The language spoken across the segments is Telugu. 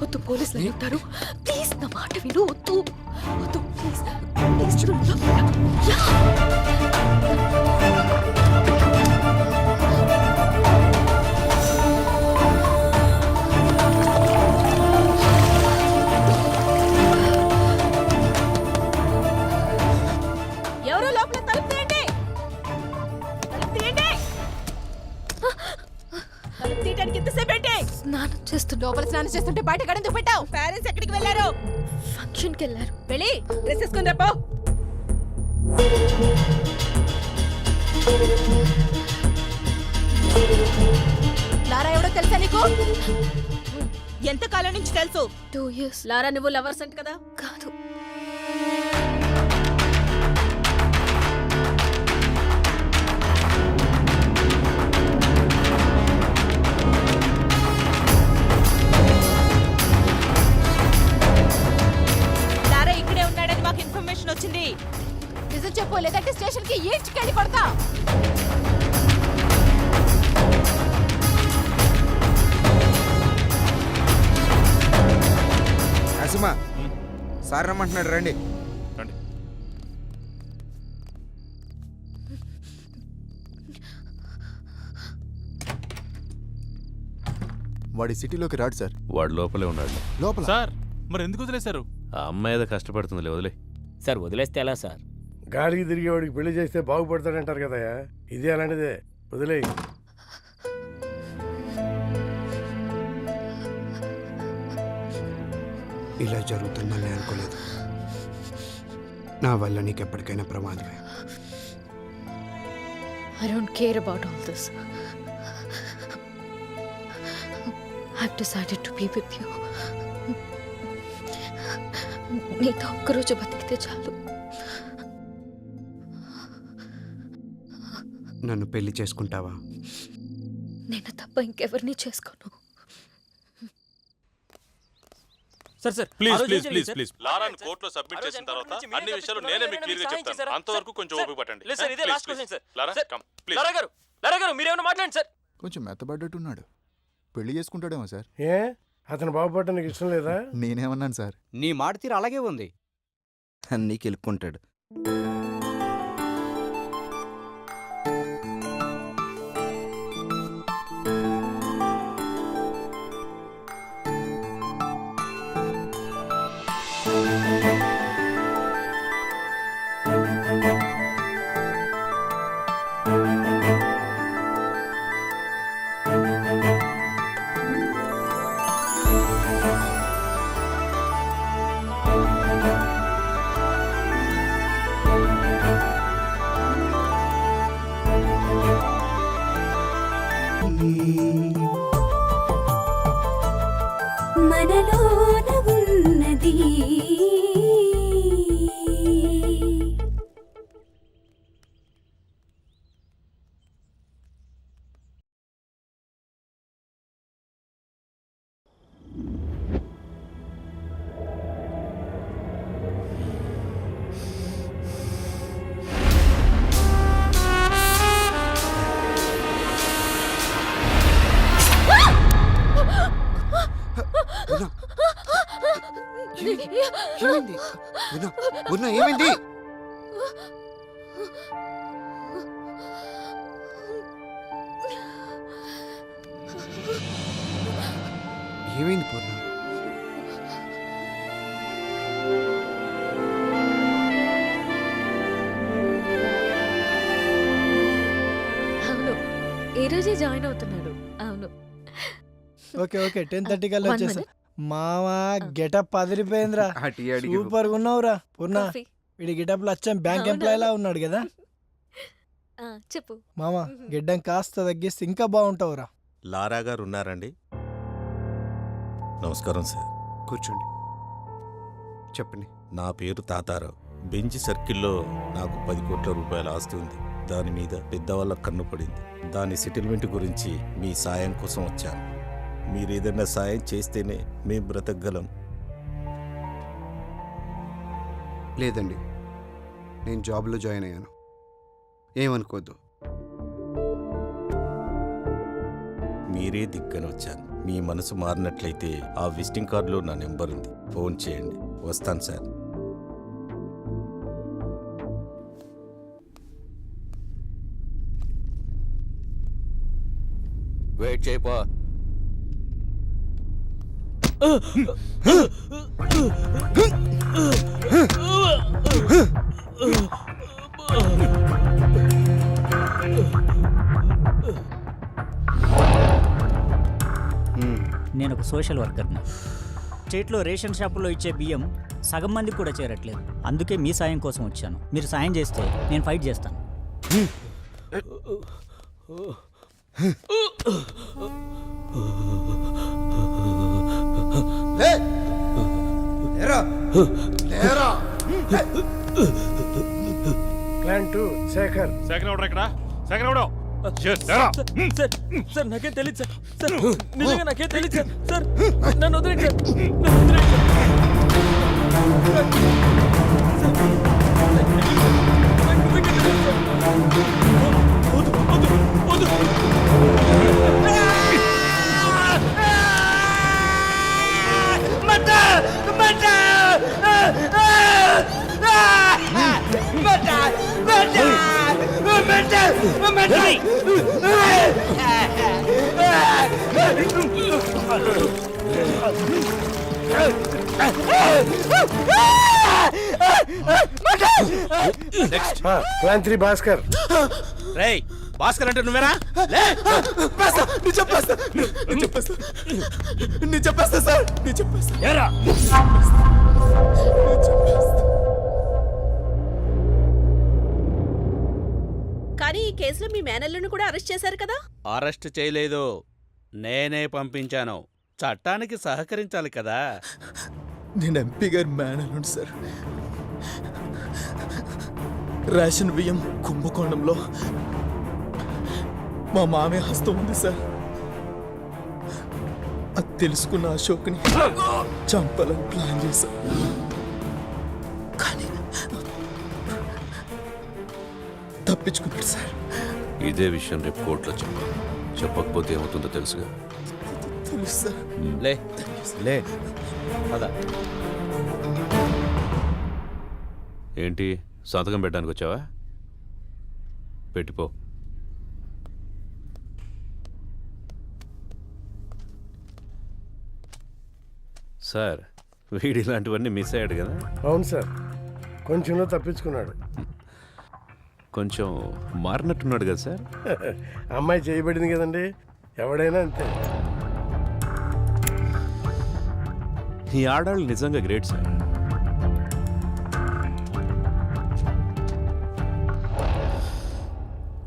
వద్దు, పోలీసులు అడుగుతారు. ప్లీజ్ నా మాట విను. వద్దు వద్దు, ప్లీజ్ ప్లీజ్. ఎవరో లోపల తలుపు తీయండి, తలుపు తీయండి. తలుపు తీయడానికి ఎంతసేపు ఏంటి? స్నానం చేస్తుంటే. లోపల స్నానం చేస్తుంటే బయట గడెందుకు పెట్టావు? పేరెంట్స్ ఎక్కడికి వెళ్ళారు? ఫంక్షన్కి వెళ్ళారు. వెళ్ళి డ్రెస్ వేసుకుని రాపో. లారా ఎవడో తెలుసా నీకు? ఎంత కాలం నుంచి తెలుసు? 2 years. లారా నువ్వు లవర్స్ అంట కదా? కాదు. లారా ఇక్కడే ఉన్నాడని మాకు ఇన్ఫర్మేషన్ వచ్చింది. నిజం చెప్పు, లేదంటే స్టేషన్ కి ఈడ్చుకెళ్ళి కొడతా. నరసింహ సార్ రమ్మంటున్నాడు, రండి. వాడి సిటీలోకి రాడు సార్. వాడు లోపలే ఉన్నాడు. లోపల సార్ మరి ఎందుకు వదిలేశారు? ఆ అమ్మాయి ఏదో కష్టపడుతుందిలే, వదిలే. సార్ వదిలేస్తే ఎలా సార్? గాలికి తిరిగేవాడికి పెళ్లి చేస్తే బాగుపడతాడంటారు కదయా, ఇదే అలాంటిదే, వదిలే. ఇలా జరుగుతుందని అనుకోలేదు. నా వల్ల నీకు ఎప్పటికైనా ప్రమాదమే. I don't care about all this. I've decided to be with you. నీతో ఒక్కరోజు బతికితే చాలు. నన్ను పెళ్లి చేసుకుంటావా? నేను తప్ప ఇంకెవరిని చేసుకోను. Sir please please please please లారాని కోర్టులో సబ్మిట్ చేసిన తర్వాత అన్ని విషయాలు నేనే మీకు క్లియర్ గా చెప్తాను. అంతవరకు కొంచెం ఓపిక పట్టండి. లేదు సార్, ఇదే last question sir. Lara come please. Lara garu మీరేమైనా మాట్లాడండి సార్. కొంచెం మెత్తబడ్డట్టున్నాడు. పెళ్లి చేసుకుంటాడేమో సార్. ఏ అతను బాగుపడటం నీకు ఇష్టం లేదా? నేనేమన్నాను సార్? నీ మాట తీరు అలాగే ఉంది. అన్నీ కెలుక్కుంటాడు. మనలోన ఉన్నది ఏమైంది? ఏమైంది? ఏమైంది పూర్ణ? అవును, ఈ రోజే జాయిన్ అవుతున్నాడు. అవును. ఓకే 10:30 కల్లా వచ్చేసా. మావా గెటప్ అదిరిపోయిందిరా, సూపర్ గా ఉన్నావురా పూర్ణ. వీడి గెటప్ లో వచ్చాం బ్యాంక్ ఎంప్లాయ్ లా ఉన్నాడు కదా. చెప్పు మామా, గిడ్డం కాస్త తగ్గిస్తే ఇంకా బాగుంటావురా. లారా గారు ఉన్నారండి? నమస్కారం సార్. కూర్చోండి, చెప్పండి. నా పేరు తాతారావు. బెంచ్ సర్కిల్లో నాకు 10 కోట్ల రూపాయల ఆస్తి ఉంది. దాని మీద పెద్దవాళ్ళ కన్ను పడింది. దాని సెటిల్మెంట్ గురించి మీ సాయం కోసం వచ్చాను. మీరేదన్నా సాయం చేస్తేనే మేము బ్రతకగలం. లేదండి, నేను జాబ్లో జాయిన్ అయ్యాను, ఏమనుకోద్దు. మీరే దిక్కని వచ్చాను. మీ మనసు మారినట్లయితే ఆ విజిటింగ్ కార్డులో నా నెంబర్ ఉంది, ఫోన్ చేయండి. వస్తాను సార్. వెయిట్ చేయపా. నేను ఒక సోషల్ వర్కర్ని. స్టేట్లో రేషన్ షాపులో ఇచ్చే బియ్యం సగం మందికి కూడా చేరట్లేదు. అందుకే మీ సాయం కోసం వచ్చాను. మీరు సాయం చేస్తే నేను ఫైట్ చేస్తాను. ప్లాన్ 2 శేఖర్. సెకండ్ ఆర్డర్ ఎక్కడ? సెకండ్ ఆర్డర్ సార్ నాకేం తెలియదు సార్. సార్ నిజంగా నాకేం తెలియదు సార్. సార్ నన్ను వదిలేండి సార్. నన్ను వదిలేండి ప్లాన్ 3 భాస్కర్. రేయ్ భాస్కర్ అంటే నువ్వేనా? కానీ ఈ కేసులో మీ మేనల్లును కూడా అరెస్ట్ చేశారు కదా? అరెస్ట్ చేయలేదు, నేనే పంపించాను. చట్టానికి సహకరించాలి కదా. నేను ఎంపీ గారి మేనల్లుండి సార్. రేషన్ బియ్యం కుంభకోణంలో మా మామయ్య హస్తం ఉంది సార్. అది తెలుసుకున్న అశోక్ని చంపాలని ప్లాన్ చేశా. కానీ తప్పించుకున్నాడు సార్. ఇదే విషయం రేపు కోర్టులో చెప్పకపోతే ఏమవుతుందో తెలుసుగా. తెలుసు సార్. లే పద. ఏంటి సంతకం పెట్టడానికి వచ్చావా? పెట్టిపో. సార్ వీడి ఇలాంటివన్నీ మిస్ అయ్యాడు కదా? అవును సార్, కొంచెంలో తప్పించుకున్నాడు. కొంచెం మారినట్టున్నాడు కదా సార్? అమ్మాయి చేయబడింది కదండి, ఎవడైనా అంతే. ఈ ఆడాళ్ళు నిజంగా గ్రేట్ సార్.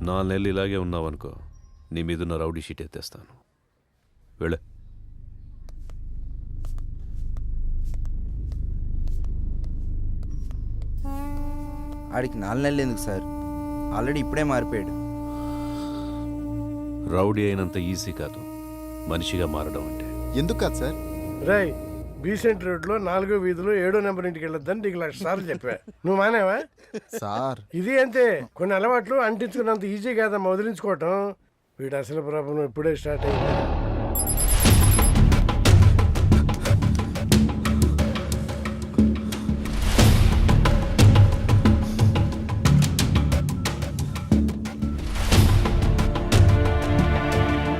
నాలుగు నెలలు ఇలాగే ఉన్నావనుకో, నీ మీదున్న రౌడీ షీట్ ఎత్తేస్తాను. వెళ్ళే. ఆడికి 4 నెలలు ఎందుకు సార్? ఆల్రెడీ ఇప్పుడే మారిపోయాడు. రౌడీ అయినంత ఈజీ కాదు మనిషిగా మారడం అంటే. ఎందుకు కాదు సార్? రాయ్, బీసెంట్ రోడ్లో 4వ వీధిలో 7వ నెంబర్ ఇంటికి వెళ్ళొద్దని నీకు 1,00,000 సార్లు చెప్పా. నువ్వు మానేవా? సార్ ఇది అంతే, కొన్ని అలవాట్లు అంటించుకున్నంత ఈజీ కాదమ్మా వదిలించుకోవటం. వీడు అసలు ప్రాబ్లం ఇప్పుడే స్టార్ట్ అయింది.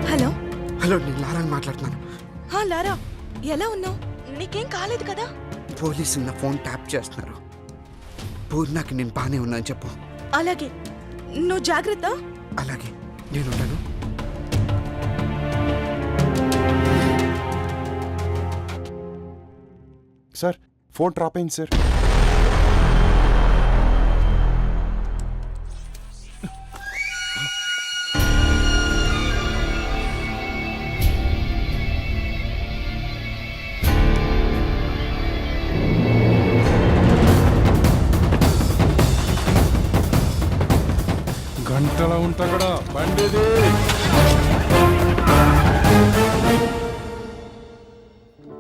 హలో హలో, నేను లారాని మాట్లాడుతున్నాను. లారా, ఎలా ఉన్నావు? నీకేం కాలేదు కదా? పోలీసులు నా ఫోన్ ట్యాప్ చేస్తున్నారు. పూర్ణకి నేను బాగానే ఉన్నాను చెప్పు. అలాగే, నువ్వు జాగ్రత్త. అలాగే, నేను ఉంటాను. సార్ ఫోన్ డ్రాప్ అయింది సార్. గంటల ఉంటా కూడా బండిది.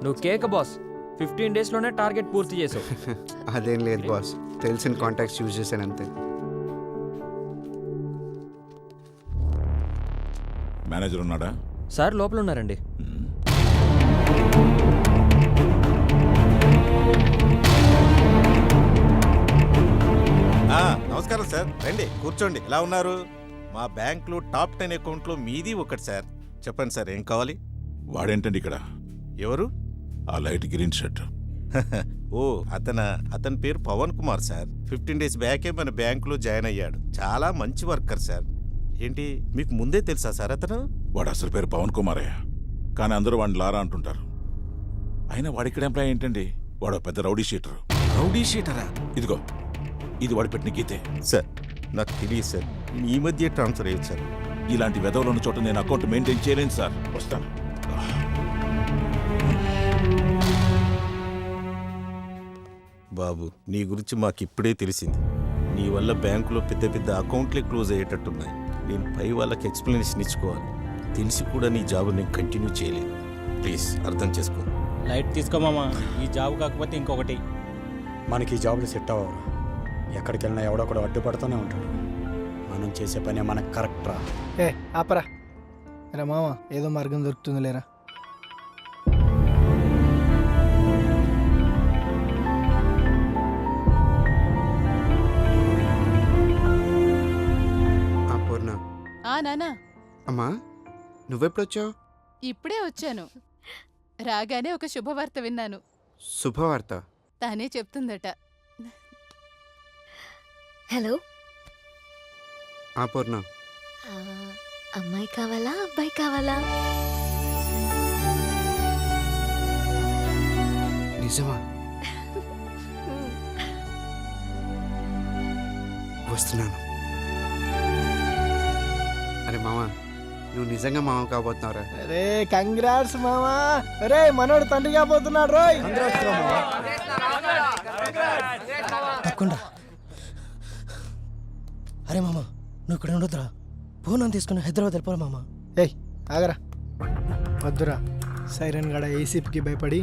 నువ్వు కేక బాస్. 15 డేస్లోనే టార్గెట్ పూర్తి చేసావు. అదేం లేదు బాస్, తెలిసిన కాంటాక్ట్స్ యూజ్ చేశాను అంతే. మేనేజర్ ఉన్నాడా? సార్ లోపల ఉన్నారండి. నమస్కారం సార్, రండి కూర్చోండి. ఎలా ఉన్నారు? మా బ్యాంక్లో టాప్ 10 అకౌంట్లో మీది ఒకటి సార్. చెప్పండి సార్, ఏం కావాలి? వాడేంటండి ఇక్కడ? ఎవరు? ఆ లైట్ గ్రీన్ షర్ట్. ఓ అతని పేరు పవన్ కుమార్ సార్. 15 డేస్ బ్యాకే మన బ్యాంకులో జాయిన్ అయ్యాడు. చాలా మంచి వర్కర్ సార్. ఏంటి మీకు ముందే తెలుసా సార్ అతను? వాడు అసలు పేరు పవన్ కుమారయ్య, కానీ అందరూ వాడిని లారా అంటుంటారు. అయినా వాడి ఇక్కడ ఎంప్లాయ్ ఏంటండి? వాడు పెద్ద రౌడీ షీటరు. రౌడీ షీటరా? ఇదిగో, ఇది వాడు పెట్టిన గీతే. సార్ నాకు తెలియదు సార్, ఈ మధ్య ట్రాన్స్ఫర్ అయ్యింది సార్. ఇలాంటి వెధవలు ఉన్న చోట నేను అకౌంట్ మెయింటైన్ చేయలేను సార్. వస్తాను. బాబు, నీ గురించి మాకిప్పుడే తెలిసింది. నీ వల్ల బ్యాంకులో పెద్ద పెద్ద అకౌంట్లే క్లోజ్ అయ్యేటట్టున్నాయి. నేను పై వాళ్ళకి ఎక్స్ప్లెనేషన్ ఇచ్చుకోవాలి. తెలిసి కూడా నీ జాబ్ నేను కంటిన్యూ చేయలేను. ప్లీజ్ అర్థం చేసుకో. లైట్ తీసుకోమామా, ఈ జాబ్ కాకపోతే ఇంకొకటి. మనకి ఈ జాబ్లు సెట్ అవ్వరు. ఎక్కడికి వెళ్ళినా ఎవడో కూడా అడ్డుపడుతూనే ఉంటాడు. మనం చేసే పని మనకు కరెక్ట్ రా. ఆపరా రా మామ, ఏదో మార్గం దొరుకుతుంది లేరా. పూర్ణ. నానా అమ్మా, నువ్వెప్పుడొచ్చావు? ఇప్పుడే వచ్చాను. రాగానే ఒక శుభవార్త విన్నాను. శుభవార్త? తానే చెప్తుందట. హలో, పూర్ణ. అమ్మాయి కావాలా అబ్బాయి కావాలా? నిజమా? వస్తున్నాను. అరే మామ, నువ్వు నిజంగా మామ కాబోతున్నావురా? అరే కంగ్రాట్స్ మామా. అరే మనోడు తండ్రి కాబోతున్నాడు రోయ్. అరే మామ, నువ్వు ఇక్కడ ఉండొద్దురా. ఫోన్ తీసుకుని హైదరాబాద్ వెళ్ళిపోరా మామ. ఏయ్ ఆగరా, వద్దురా. సైరన్ గడ ఏసీపీకి భయపడి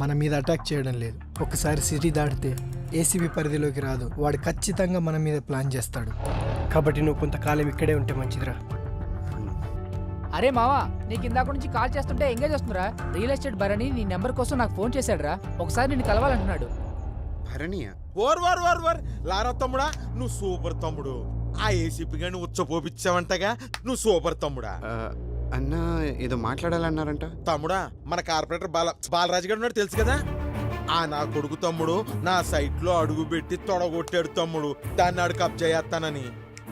మన మీద అటాక్ చేయడం లేదు. ఒకసారి సిటీ దాటితే ఏసీపీ పరిధిలోకి రాదు. వాడు ఖచ్చితంగా మన మీద ప్లాన్ చేస్తాడు. కాబట్టి నువ్వు కొంతకాలం ఇక్కడే ఉంటే మంచిదిరా. అరే మావా, నీకు ఇందాక నుంచి కాల్ చేస్తుంటే ఎంగేజ్ వస్తుందిరా. రియల్ ఎస్టేట్ భరణి నీ నెంబర్ కోసం నాకు ఫోన్ చేశాడురా. ఒకసారి నిన్ను కలవాలంటున్నాడు. భరణియా? ఓర్ లారా తమ్ముడా, నువ్వు సూపర్ తమ్ముడు. ఆ ఏసీపీ గాని ఉచ్చపోపిచ్చావంటగా, నువ్వు సూపర్ తమ్ముడా. అన్నా ఏదో మాట్లాడాలన్నారంట. తమ్ముడా, మన కార్పొరేటర్ బాలరాజు గారు ఉన్నాడు తెలుసు కదా. ఆ నా కొడుకు తమ్ముడు నా సైట్ లో అడుగు పెట్టి తొడగొట్టాడు తమ్ముడు. దాన్ని ఆడు కబ్జా చేస్తానని.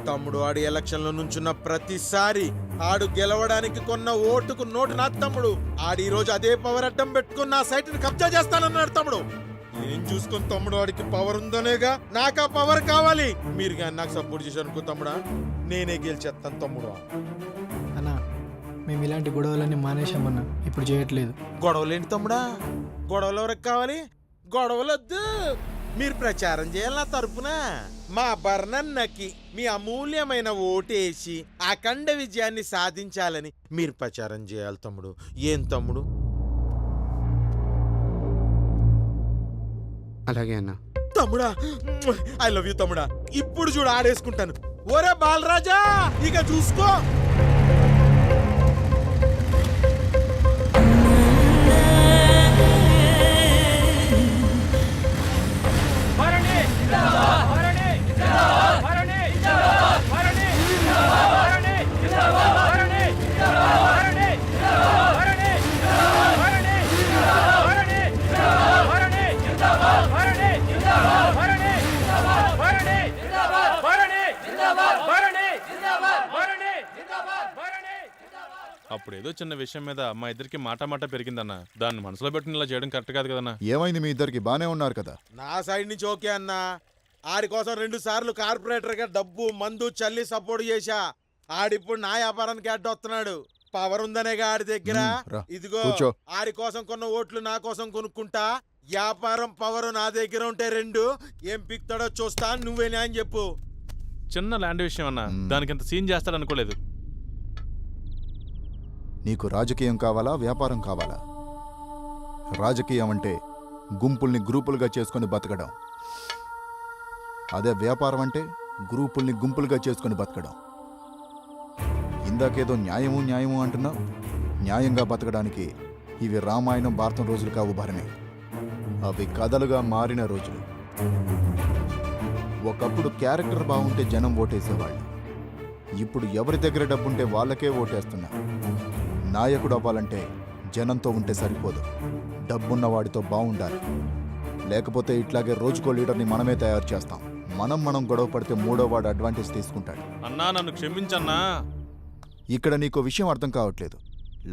తమ్ముడు ఆడు ఎలక్షన్ లో నుంచున్న ప్రతిసారి ఆడు గెలవడానికి కొన్న ఓటుకు నోటు నా తమ్ముడు. ఆడు ఈ రోజు అదే పవర్ అడ్డం పెట్టుకుని నా సైట్ ని కబ్జా చేస్తానన్నాడు తమ్ముడు. నేను చూసుకుని తమ్ముడు, వాడికి పవర్ ఉందనేగా నాకు ఆ పవర్ కావాలి. మీరు కానీ నాకు సపోర్ట్ చేశారు అనుకో తమ్ముడా, నేనే గెలిచేస్తాను తమ్ముడు. అన్నా, మేము ఇలాంటి గొడవలన్నీ మానేశామన్నా, ఇప్పుడు చేయట్లేదు. గొడవలేంటి తమ్ముడా? గొడవలు ఎవరికి కావాలి? గొడవలొద్దు. మీరు ప్రచారం చేయాలి నా తరపున. మా బర్ణన్నకి మీ అమూల్యమైన ఓటేసి అఖండ విజయాన్ని సాధించాలని మీరు ప్రచారం చేయాలి తమ్ముడు. ఏం తమ్ముడు? అలాగే అన్న. తమ్ముడా, ఐ లవ్ యూ తమ్ముడా. ఇప్పుడు చూడు ఆడేసుకుంటాను. ఓరే బాలరాజా, ఇక చూసుకో. అప్పుడేదో చిన్న విషయం మీద మా ఇద్దరికి మాట పెరిగిందన్న. దాన్ని మనసులో పెట్టుకుని ఇలా చేయడం కరెక్ట్ కాదు కదన్నా. ఏమైంది? మీ ఇద్దరికి బానే ఉన్నారు కదా? నా సైడ్ నుంచి ఓకే అన్నా. ఆడి కోసం 2 సార్లు కార్పొరేటర్ గా డబ్బు మందు చల్లి సపోర్ట్ చేశా. ఆడిప్పుడు నా వ్యాపారానికి అడ్డొస్తున్నాడు. పవర్ ఉందనేగా ఆడి దగ్గర. ఇదిగో ఆడి కోసం కొన్న ఓట్లు నా కోసం కొనుక్కుంటా. వ్యాపారం పవర్ నా దగ్గర ఉంటే 2 ఏం పిక్తాడో చూస్తా. నువ్వేనా అని చెప్పు. చిన్న ల్యాండ్ విషయం అన్నా, దానికి ఇంత సీన్ చేస్తాడనుకోలేదు. నీకు రాజకీయం కావాలా, వ్యాపారం కావాలా? రాజకీయం అంటే గుంపుల్ని గ్రూపులుగా చేసుకొని బతకడం. అదే వ్యాపారం అంటే గ్రూపుల్ని గుంపులుగా చేసుకొని బతకడం. ఇందాకేదో న్యాయము అంటున్నావు. న్యాయంగా బతకడానికి ఇవి రామాయణం భారతం రోజులు కావు భరణి, అవి కథలుగా మారిన రోజులు. ఒకప్పుడు క్యారెక్టర్ బాగుంటే జనం ఓటేసేవాళ్ళు. ఇప్పుడు ఎవరి దగ్గర డబ్బుంటే వాళ్ళకే ఓటేస్తున్నారు. నాయకుడు అవ్వాలంటే జనంతో ఉంటే సరిపోదు, డబ్బున్న వాడితో బాగుండాలి. లేకపోతే ఇట్లాగే రోజుకో లీడర్ని మనమే తయారు చేస్తాం. మనం గొడవ పడితే మూడో వాడు అడ్వాంటేజ్ తీసుకుంటాడు. అన్నా నన్ను క్షమించన్నా. ఇక్కడ నీకో విషయం అర్థం కావట్లేదు.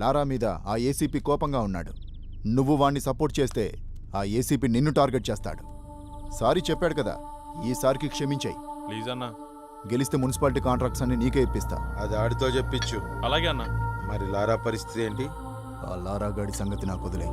లారా మీద ఆ ఏసీపీ కోపంగా ఉన్నాడు. నువ్వు వాణ్ణి సపోర్ట్ చేస్తే ఆ ఏసీపీ నిన్ను టార్గెట్ చేస్తాడు. సారీ చెప్పాడు కదా, ఈసారికి క్షమించాయి. ప్లీజ్ అన్నా. గెలిస్తే మున్సిపాలిటీ కాంట్రాక్ట్స్ అన్ని నీకే ఇప్పిస్తా. అది ఆడితో చెప్పించు. అలాగే అన్నా. మరి లారా పరిస్థితి ఏంటి? ఆ లారా గాడి సంగతి నాకు వదిలే.